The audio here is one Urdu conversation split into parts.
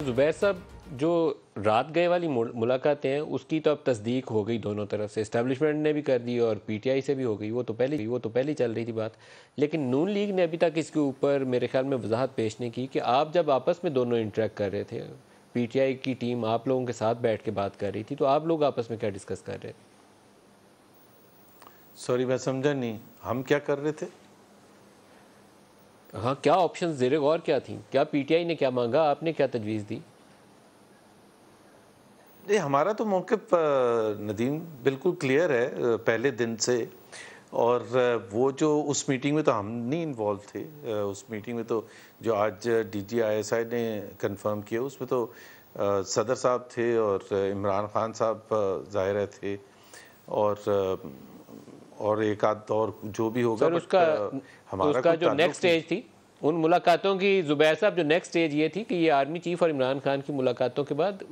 زبیر صاحب، جو رات گئے والی ملاقاتیں ہیں اس کی تو اب تصدیق ہو گئی دونوں طرف سے، اسٹیبلشمنٹ نے بھی کر دی اور پی ٹی آئی سے بھی ہو گئی، وہ تو پہلے چل رہی تھی بات. لیکن نون لیگ نے ابھی تک اس کے اوپر میرے خیال میں وضاحت پیش نہیں کی کہ آپ جب آپس میں دونوں انٹریکٹ کر رہے تھے، پی ٹی آئی کی ٹیم آپ لوگوں کے ساتھ بیٹھ کے بات کر رہی تھی، تو آپ لوگ آپس میں کیا ڈسکس کر رہے تھے؟ سوری میں سمجھا نہیں، ہم کیا کر رہے تھے؟ ہاں، کیا آپشنز زیر غور کیا تھیں؟ کیا پی ٹی آئی نے کیا مانگا، آپ نے کیا تجویز دی؟ جی ہمارا تو موقف ندیم بالکل کلیئر ہے پہلے دن سے، اور وہ جو اس میٹنگ میں تو ہم نہیں انوالو تھے. اس میٹنگ میں تو جو آج D G I S I نے کنفرم کیا اس میں تو صدر صاحب تھے اور عمران خان صاحب ظاہر تھے، اور ایک آدھ اور جو بھی ہوگا. سر بٹ ہمارا اس کا کوئی جو نیکسٹ تعلق نہیں. سٹیج تھی ان ملاقاتوں کی، زبیر صاحب، جو نیکسٹ سٹیج یہ تھی کہ یہ آرمی چیف اور عمران خان کی ملاقاتوں کے بعد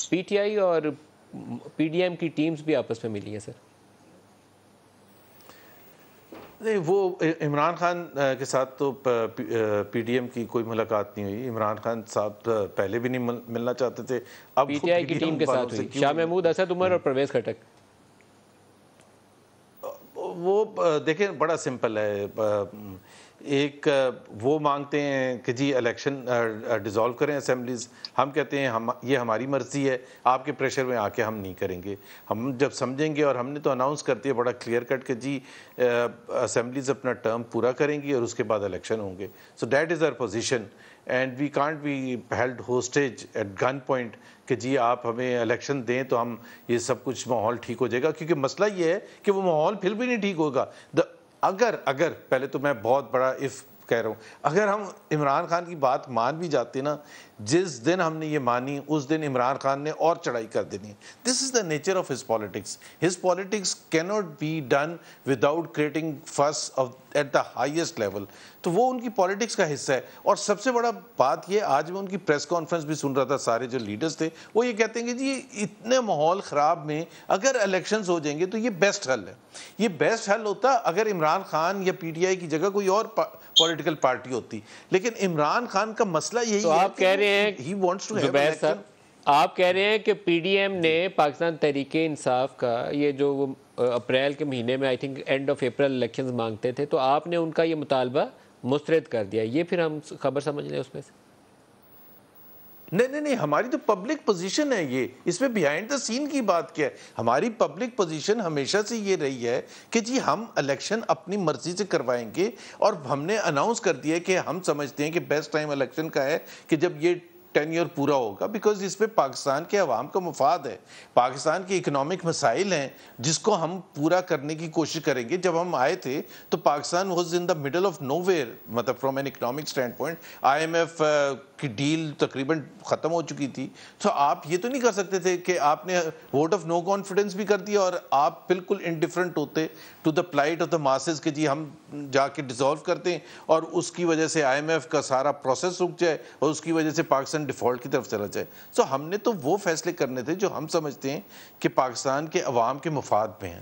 پی ٹی آئی اور پی ڈی ایم کی ٹیمز بھی آپس میں ملی ہیں. سر نہیں، وہ عمران خان کے ساتھ تو پی ڈی ایم کی کوئی ملاقات نہیں ہوئی. عمران خان صاحب پہلے بھی نہیں ملنا چاہتے تھے، اب پی وہ ٹی آئی پی کی ڈی ٹیم ایم کے والوں ساتھ سے ہوئی، کیوں شاہ محمود، اسد عمر اور پرویز خٹک. وہ دیکھیں بڑا سمپل ہے. ایک وہ مانگتے ہیں کہ جی الیکشن ڈیزالو کریں اسمبلیز، ہم کہتے ہیں یہ ہماری مرضی ہے، آپ کے پریشر میں آ کے ہم نہیں کریں گے. ہم جب سمجھیں گے، اور ہم نے تو اناؤنس کر دیا بڑا کلیئر کٹ کہ جی اسمبلیز اپنا ٹرم پورا کریں گی اور اس کے بعد الیکشن ہوں گے. So that is our position, and we can't be held hostage at gun point کہ جی آپ ہمیں الیکشن دیں تو ہم یہ سب کچھ ماحول ٹھیک ہو جائے گا. کیونکہ مسئلہ یہ ہے کہ وہ ماحول پھر بھی نہیں ٹھیک ہوگا. اگر پہلے تو میں بہت بڑا اف کہہ رہا ہوں، اگر ہم عمران خان کی بات مان بھی جاتے نا، جس دن ہم نے یہ مانی اس دن عمران خان نے اور چڑھائی کر دینی. This is the nature of his politics. His politics کی not be done without creating fuss at the highest level. تو وہ ان کی پالیٹکس کا حصہ ہے. اور سب سے بڑا بات یہ، آج میں ان کی پریس کانفرنس بھی سن رہا تھا، سارے جو لیڈرز تھے وہ یہ کہتے ہیں کہ جی اتنے ماحول خراب میں اگر الیکشنز ہو جائیں گے تو یہ بیسٹ حل ہے. یہ بیسٹ حل ہوتا اگر عمران خان یا پی ٹی آئی کی جگہ کوئی اور پولیٹیکل پارٹی ہوتی. لیکن عمران خان کا مسئلہ یہی تو ہے آپ کہ کہہ رہے ہیں، he wants to have Zubair election. صاحب، آپ کہہ رہے ہیں کہ پی ڈی ایم نے پاکستان تحریک انصاف کا یہ جو وہ اپریل کے مہینے میں I think and of April elections مانگتے تھے، تو آپ نے ان کا یہ مطالبہ مسترد کر دیا. یہ پھر ہم خبر سمجھ لیں اس میں سے؟ نہیں، ہماری تو پبلک پوزیشن ہے یہ. اس میں بیہائنڈ دا سین کی بات کیا ہے؟ ہماری پبلک پوزیشن ہمیشہ سے یہ رہی ہے کہ جی ہم الیکشن اپنی مرضی سے کروائیں گے، اور ہم نے اناؤنس کر دیا کہ ہم سمجھتے ہیں کہ بیسٹ ٹائم الیکشن کا ہے کہ جب یہ ٹینیور پورا ہوگا، بیکاز اس پہ پاکستان کے عوام کا مفاد ہے. پاکستان کے اکنامک مسائل ہیں جس کو ہم پورا کرنے کی کوشش کریں گے. جب ہم آئے تھے تو Pakistan was in the middle of nowhere, مطلب from an economic standpoint. I M F کی ڈیل تقریباً ختم ہو چکی تھی. تو آپ یہ تو نہیں کر سکتے تھے کہ آپ نے ووٹ آف نو کانفیڈنس بھی کر دیا اور آپ بالکل انڈیفرنٹ ہوتے to the plight of the masses کہ جی ہم جا کے ڈیزالو کرتے ہیں اور اس کی وجہ سے آئی ایم ایف کا سارا پروسیس رک جائے اور اس کی وجہ سے پاکستان ڈیفالٹ کی طرف چلا جائے. سو ہم نے تو وہ فیصلے کرنے تھے جو ہم سمجھتے ہیں کہ پاکستان کے عوام کے مفاد میں ہیں.